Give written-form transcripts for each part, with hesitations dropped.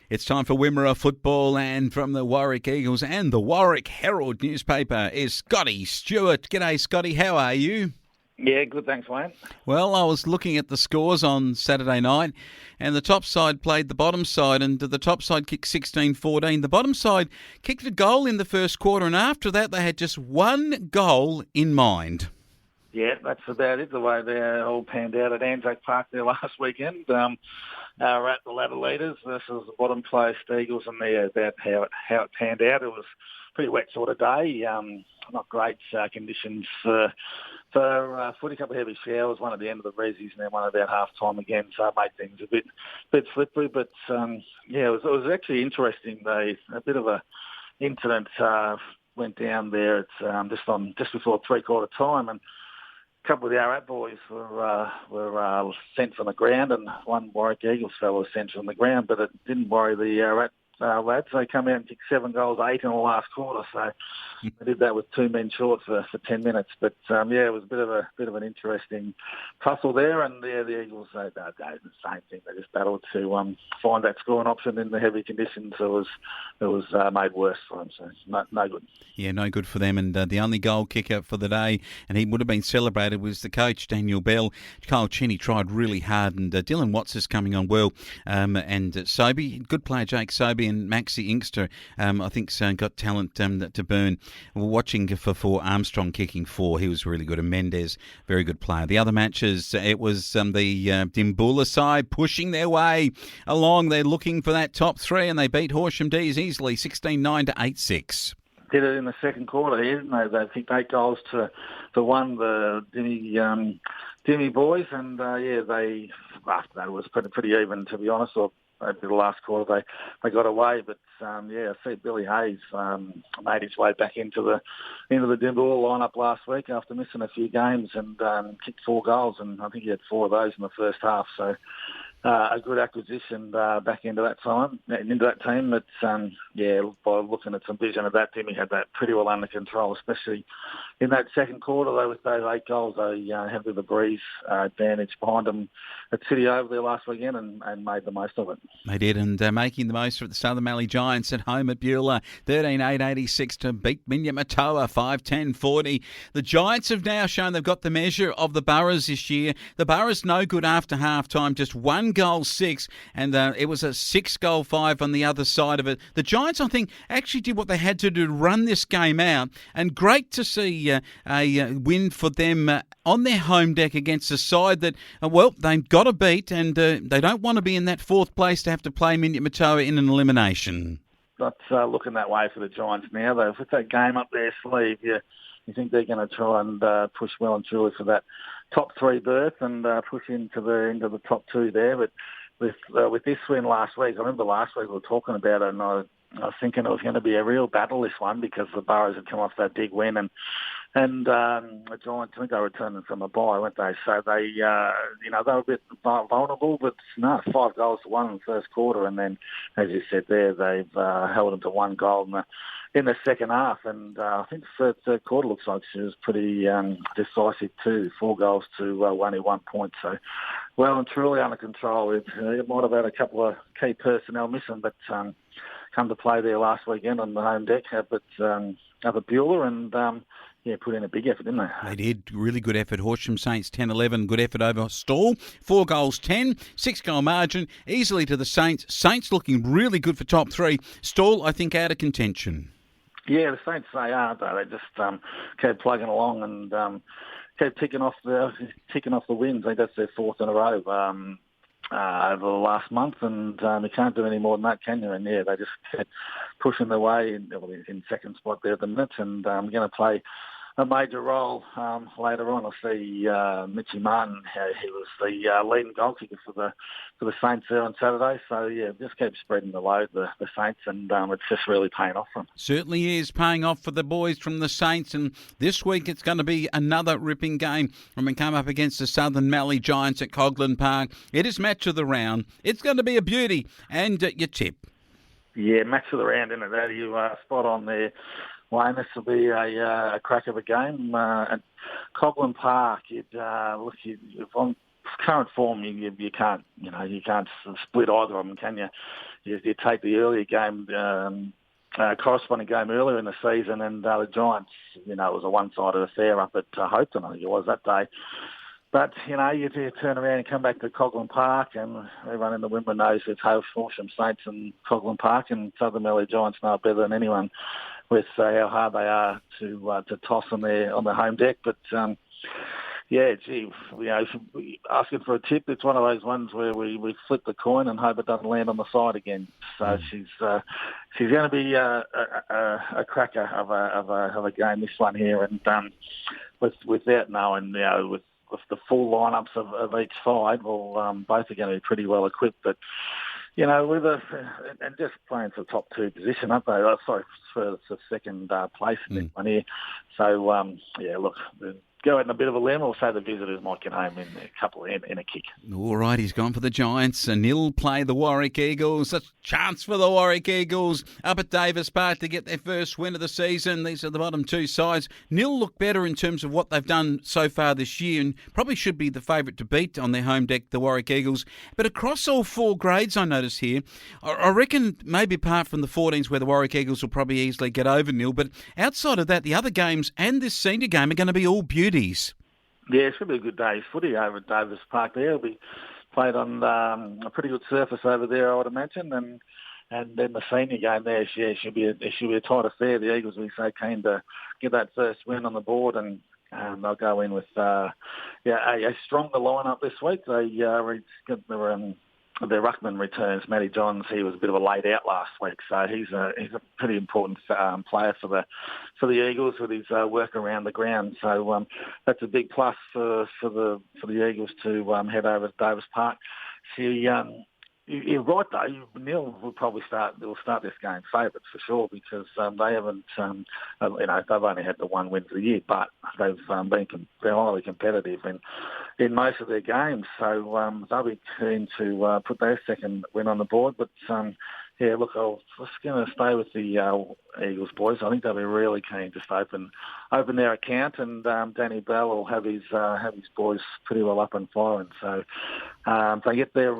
It's time for Wimmera Football, and from the Warrack Eagles and the Warrack Herald newspaper is Scotty Stewart. G'day, Scotty. How are you? Yeah, good, thanks, Wayne. Well, I was looking at the scores on Saturday night, and the top side played the bottom side, and the top side kicked 16-14. The bottom side kicked a goal in the first quarter, and after that they had just one goal in mind. Yeah, that's about it, the way they all panned out at Anzac Park there last weekend. Ararat, the ladder leaders, versus the bottom placed Eagles, and about how it panned out. It was a pretty wet sort of day, not great conditions for footy. A couple of heavy showers, one at the end of the Reezies and then one about half time again, so it made things a bit slippery. But it was actually interesting. A bit of a incident went down there. It's just before 3/4 time, and a couple of the Ararat boys were sent from the ground, and one Warrack Eagles fellow was sent from the ground, but it didn't worry the Ararat lads. They come out and kicked 7 goals, 8 in the last quarter, so they did that with 2 men short for 10 minutes. But it was a bit of an interesting tussle there, and the Eagles they did the same thing. They just battled to find that scoring option in the heavy conditions. It was made worse for them, so no good. Yeah, no good for them. And the only goal kicker for the day, and he would have been celebrated, was the coach, Daniel Bell. Kyle Cheney tried really hard, and Dylan Watts is coming on well. And Sobey, good player, Jake Sobey, and Maxi Inkster, I think, got talent to burn. We're watching for Armstrong kicking 4. He was really good. And Mendez, very good player. The other matches, it was the Dimboola side pushing their way along. They're looking for that top 3, and they beat Horsham D's easily, 16-9 to 8-6. Did it in the second quarter here, didn't they? They kicked 8 goals to 1, the Dimmy boys, and they after that it was pretty even, to be honest. Or over the last quarter they got away, but I see Billy Hayes made his way back into the Dimboola lineup last week after missing a few games, and kicked 4 goals, and I think he had 4 of those in the first half. So a good acquisition back into that team. But by looking at some vision of that team, he had that pretty well under control, especially in that second quarter. Though with those 8 goals, they had a bit of a breeze advantage behind them at City over there last weekend, and made the most of it. They did, and making the most of it. The Southern Mallee Giants at home at Beulah, 13-8-86 to beat Minya Matoa, 5-10-40. The Giants have now shown they've got the measure of the Boroughs this year. The Boroughs no good after half time, just 1 goal 6, and it was a 6-goal 5 on the other side of it. The Giants, I think, actually did what they had to do to run this game out, and great to see a win for them on their home deck against a side that, they've got to beat, and they don't want to be in that 4th place to have to play Minya Matoa in an elimination. Not looking that way for the Giants now, though. With that game up their sleeve, you think they're going to try and push well and truly for that top 3 berth, and push into the top 2 there. But with this win last week, I remember last week we were talking about it, and I was thinking it was going to be a real battle, this one, because the Boroughs had come off that big win, and the Giants, I think they were returning from a bye, weren't they? So they were a bit vulnerable, but no, 5 goals to 1 in the first quarter, and then, as you said there, they've held them to 1 goal in the second half, and I think the third quarter looks like she was pretty decisive too, 4 goals to only 1 point. So well and truly under control. It might have had a couple of key personnel missing, but come to play there last weekend on the home deck, but up at Beulah, and put in a big effort, didn't they? They did. Really good effort. Horsham Saints 10-11. Good effort over Stall. 4 goals 10. 6-goal margin. Easily to the Saints. Saints looking really good for top 3. Stall, I think, out of contention. Yeah, the Saints, they are, though. They just kept plugging along and kept ticking off the wins. I think that's their 4th in a row over the last month, and you can't do any more than that, can you? And they just kept pushing their way in second spot there at the minute, and going to play a major role later on. I see Mitchie Martin, he was the leading goal kicker for the Saints there on Saturday. So just keep spreading the load, the Saints, and it's just really paying off for them. Certainly is paying off for the boys from the Saints, and this week it's going to be another ripping game when we come up against the Southern Mallee Giants at Coghlan Park. It is match of the round. It's going to be a beauty, and your tip. Yeah, match of the round, isn't it? That you spot on there, Wayne. This will be a crack of a game at Coghlan Park. If I'm current form, you can't split either of them, can you? You take the earlier game, corresponding game earlier in the season, and the Giants, it was a one-sided affair up at Hopetoun, I think it was that day. But, you turn around and come back to Coghlan Park, and everyone in the Wimmera knows it's Horsham Saints and Coghlan Park, and Southern Valley Giants know better than anyone with how hard they are to toss on their home deck. But, asking for a tip, it's one of those ones where we flip the coin and hope it doesn't land on the side again. So she's going to be a cracker of a game, this one here, and without knowing, with the full lineups of each side, both are going to be pretty well equipped. But and just playing for the top two position, aren't they? For second place in this one here. So look. Go out in a bit of a limb, or say the visitors might get home in a kick. All right, he's gone for the Giants, and he'll play the Warrack Eagles. A chance for the Warrack Eagles up at Davis Park to get their first win of the season. These are the bottom two sides. Nil look better in terms of what they've done so far this year, and probably should be the favourite to beat on their home deck, the Warrack Eagles. But across all four grades, I notice here, I reckon maybe apart from the 14s where the Warrack Eagles will probably easily get over Nil, but outside of that, the other games and this senior game are going to be all beauties. Yeah, it's going to be a good day's footy over at Davis Park there. It'll be played on a pretty good surface over there, I would imagine, and then the senior game there, should be a tight affair. The Eagles will be so keen to get that first win on the board, and they'll go in with a stronger lineup this week. They got their ruckman returns. Matty Johns, he was a bit of a laid out last week, so he's a pretty important player for the Eagles with his work around the ground. So that's a big plus for the Eagles to head over to Davis Park. You're right though. Neil will probably start this game favourites for sure, because they haven't, they've only had the one win for the year, but they've been highly competitive in most of their games. So they'll be keen to put their second win on the board. But I was just going to stay with the Eagles boys. I think they'll be really keen to open their account, and Danny Bell will have his boys pretty well up and firing. So if they get their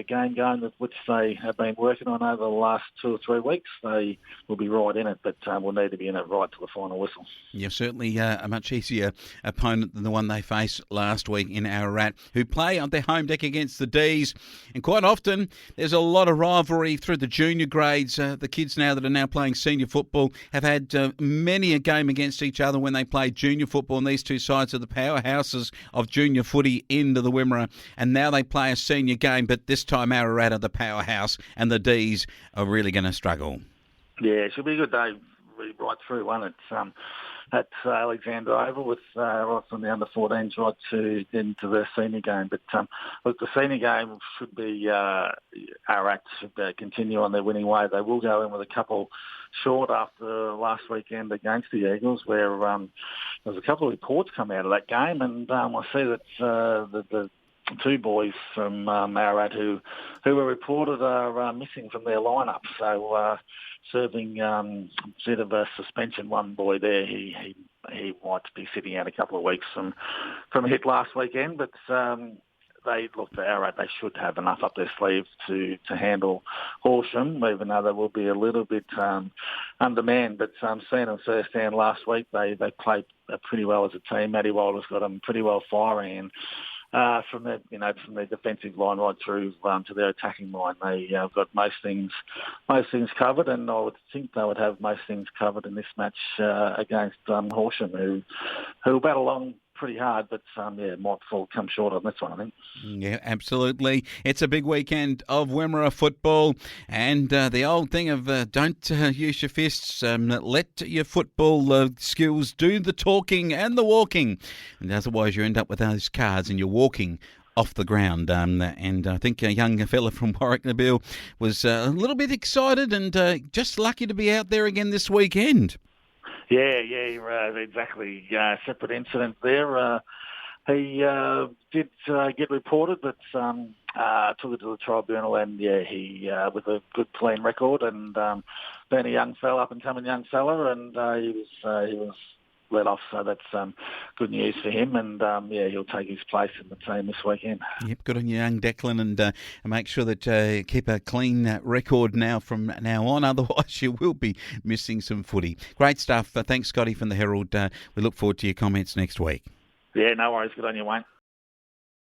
game going, with which they have been working on over the last 2 or 3 weeks, they will be right in it, but will need to be in it right to the final whistle. Yeah, certainly a much easier opponent than the one they faced last week in Ararat, who play on their home deck against the D's. And quite often, there's a lot of rivalry through the junior grades. The kids now that are now playing senior football have had many a game against each other when they played junior football, and these two sides are the powerhouses of junior footy into the Wimmera, and now they play a senior game, but this time Ararat are the powerhouse, and the D's are really going to struggle. Yeah, it should be a good day right through one. It's at Alexander Oval with right from the under-14s right to into the senior game. But look, the senior game should be Ararat should continue on their winning way. They will go in with a couple short after last weekend against the Eagles, where there's a couple of reports come out of that game, and I see that the two boys from Ararat who were reported are missing from their lineup. So serving bit of a suspension. One boy there, he might be sitting out a couple of weeks from a hit last weekend, but they look to Ararat. They should have enough up their sleeves to handle Horsham, even though they will be a little bit undermanned. But seeing them first hand last week, they played pretty well as a team. Matty Wilder's got them pretty well firing, and from their defensive line right through to their attacking line, they have got most things covered, and I would think they would have most things covered in this match against Horsham, who'll battle along pretty hard, but might come short on this one, I think. Yeah, absolutely. It's a big weekend of Wimmera football, and the old thing of don't use your fists, let your football skills do the talking and the walking, and otherwise you end up with those cards and you're walking off the ground. And I think a young fella from Warrack was a little bit excited and just lucky to be out there again this weekend. Yeah, exactly. Separate incident there. He did get reported, but took it to the tribunal, and he with a good clean record, and being a young fella, up and coming young fella, and he was let off. So that's good news for him, and he'll take his place in the team this weekend. Yep, good on you, young Declan, and make sure that keep a clean record now from now on. Otherwise, you will be missing some footy. Great stuff. Thanks, Scotty from the Herald. We look forward to your comments next week. Yeah, no worries. Good on you, Wayne.